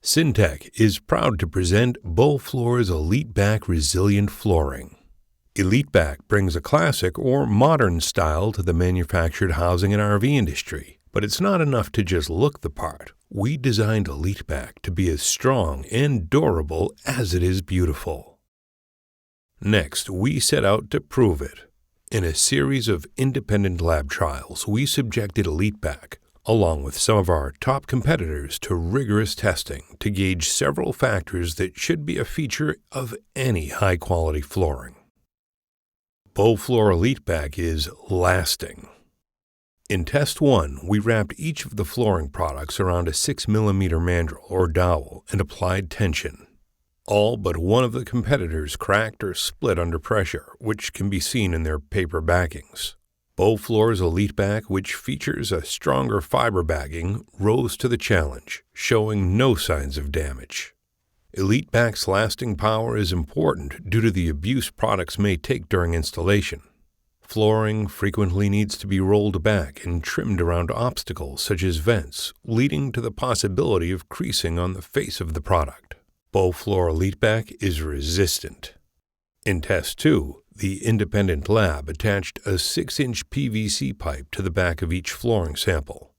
Syntec is proud to present Beauflour's ELITEBAC Resilient Flooring. ELITEBAC brings a classic or modern style to the manufactured housing and RV industry, but it's not enough to just look the part. We designed ELITEBAC to be as strong and durable as it is beautiful. Next, we set out to prove it. In a series of independent lab trials, we subjected ELITEBAC, along with some of our top competitors, to rigorous testing to gauge several factors that should be a feature of any high-quality flooring. Beauflour ELITEBAC is lasting. In Test 1, we wrapped each of the flooring products around a 6mm mandrel or dowel and applied tension. All but one of the competitors cracked or split under pressure, which can be seen in their paper backings. Beauflour's ELITEBAC, which features a stronger fiber backing, rose to the challenge, showing no signs of damage. ELITEBAC's lasting power is important due to the abuse products may take during installation. Flooring frequently needs to be rolled back and trimmed around obstacles such as vents, leading to the possibility of creasing on the face of the product. Beauflour ELITEBAC is resistant. In Test 2, the independent lab attached a 6-inch PVC pipe to the back of each flooring sample.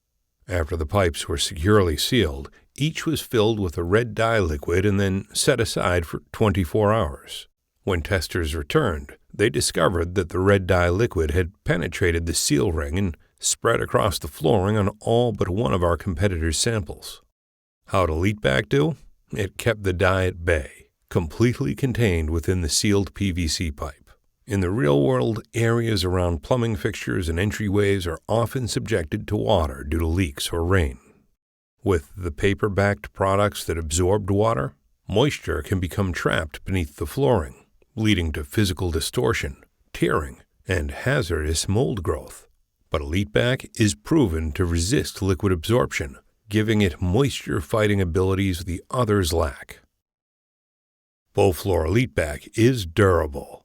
After the pipes were securely sealed, each was filled with a red dye liquid and then set aside for 24 hours. When testers returned, they discovered that the red dye liquid had penetrated the seal ring and spread across the flooring on all but one of our competitors' samples. How'd ELITEBAC do? It kept the dye at bay, completely contained within the sealed PVC pipe. In the real world, areas around plumbing fixtures and entryways are often subjected to water due to leaks or rain. With the paper-backed products that absorbed water, moisture can become trapped beneath the flooring, leading to physical distortion, tearing, and hazardous mold growth. But ELITEBAC is proven to resist liquid absorption, giving it moisture-fighting abilities the others lack. Beauflour ELITEBAC is durable.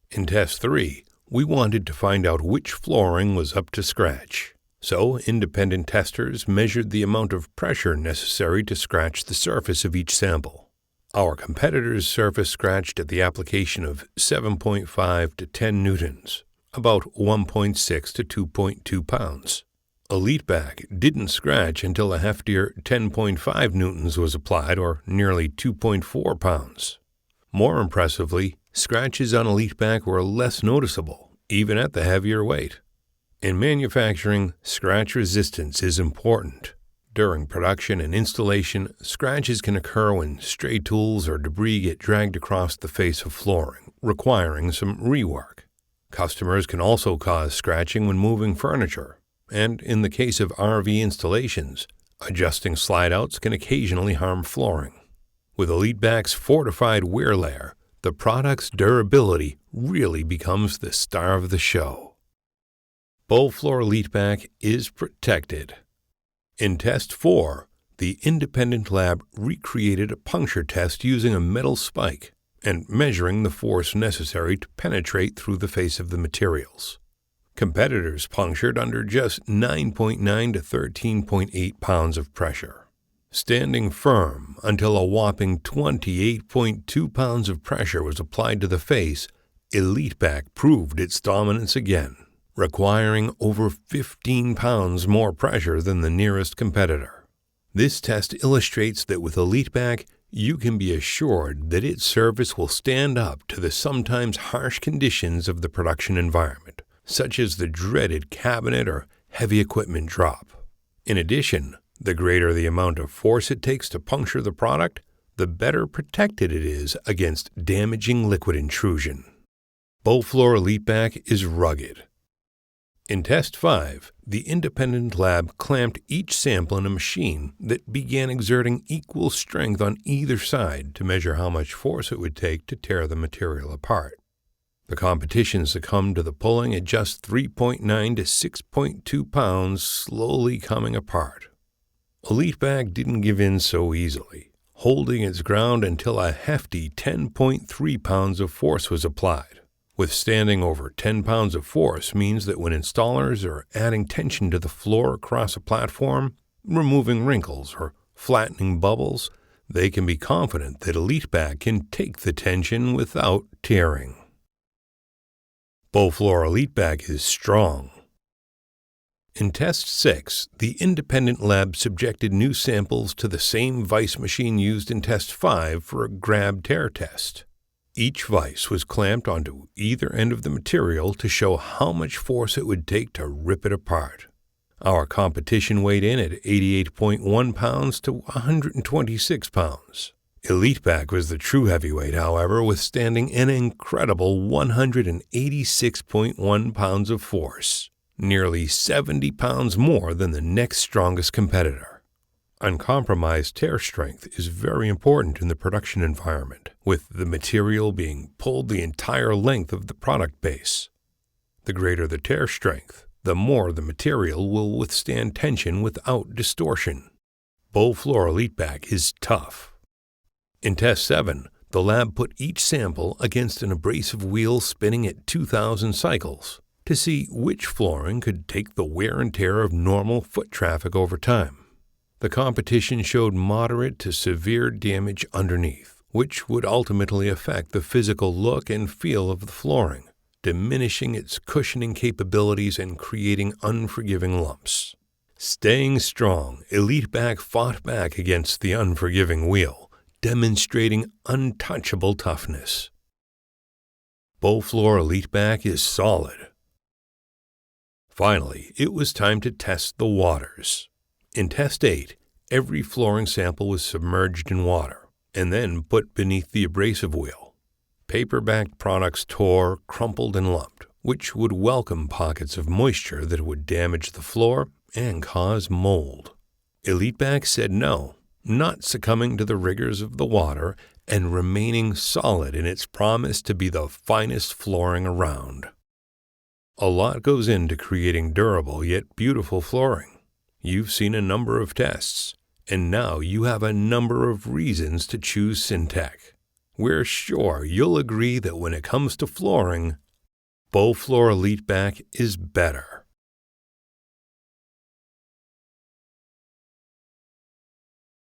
In Test 3, we wanted to find out which flooring was up to scratch. So, independent testers measured the amount of pressure necessary to scratch the surface of each sample. Our competitor's surface scratched at the application of 7.5 to 10 newtons, about 1.6 to 2.2 pounds. ELITEBAC didn't scratch until a heftier 10.5 newtons was applied, or nearly 2.4 pounds. More impressively, scratches on ELITEBAC were less noticeable, even at the heavier weight. In manufacturing, scratch resistance is important. During production and installation, scratches can occur when stray tools or debris get dragged across the face of flooring, requiring some rework. Customers can also cause scratching when moving furniture, and in the case of RV installations, adjusting slide-outs can occasionally harm flooring. With ELITEBAC's fortified wear layer, the product's durability really becomes the star of the show. Beauflour ELITEBAC is protected. In Test 4, the independent lab recreated a puncture test using a metal spike and measuring the force necessary to penetrate through the face of the materials. Competitors punctured under just 9.9 to 13.8 pounds of pressure. Standing firm until a whopping 28.2 pounds of pressure was applied to the face, ELITEBAC proved its dominance again, requiring over 15 pounds more pressure than the nearest competitor. This test illustrates that with ELITEBAC, you can be assured that its service will stand up to the sometimes harsh conditions of the production environment, such as the dreaded cabinet or heavy equipment drop. In addition, the greater the amount of force it takes to puncture the product, the better protected it is against damaging liquid intrusion. Beauflour ELITEBAC is rugged. In Test 5, the independent lab clamped each sample in a machine that began exerting equal strength on either side to measure how much force it would take to tear the material apart. The competition succumbed to the pulling at just 3.9 to 6.2 pounds, slowly coming apart. ELITEBAC didn't give in so easily, holding its ground until a hefty 10.3 pounds of force was applied. Withstanding over 10 pounds of force means that when installers are adding tension to the floor across a platform, removing wrinkles or flattening bubbles, they can be confident that ELITEBAC can take the tension without tearing. Bow-Floor ELITEBAC is strong. In Test 6, the independent lab subjected new samples to the same vise machine used in Test 5 for a grab tear test. Each vise was clamped onto either end of the material to show how much force it would take to rip it apart. Our competition weighed in at 88.1 pounds to 126 pounds. ELITEBAC was the true heavyweight, however, withstanding an incredible 186.1 pounds of force, nearly 70 pounds more than the next strongest competitor. Uncompromised tear strength is very important in the production environment, with the material being pulled the entire length of the product base. The greater the tear strength, the more the material will withstand tension without distortion. Bow-Floor ELITEBAC is tough. In Test 7, the lab put each sample against an abrasive wheel spinning at 2,000 cycles to see which flooring could take the wear and tear of normal foot traffic over time. The competition showed moderate to severe damage underneath, which would ultimately affect the physical look and feel of the flooring, diminishing its cushioning capabilities and creating unforgiving lumps. Staying strong, ELITEBAC fought back against the unforgiving wheel, demonstrating untouchable toughness. Bow-Floor ELITEBAC is solid. Finally, it was time to test the waters. In Test 8, every flooring sample was submerged in water and then put beneath the abrasive wheel. Paper-backed products tore, crumpled, and lumped, which would welcome pockets of moisture that would damage the floor and cause mold. ELITEBAC said no, not succumbing to the rigors of the water and remaining solid in its promise to be the finest flooring around. A lot goes into creating durable yet beautiful flooring. You've seen a number of tests, and now you have a number of reasons to choose Syntec. We're sure you'll agree that when it comes to flooring, Bow-Floor ELITEBAC is better.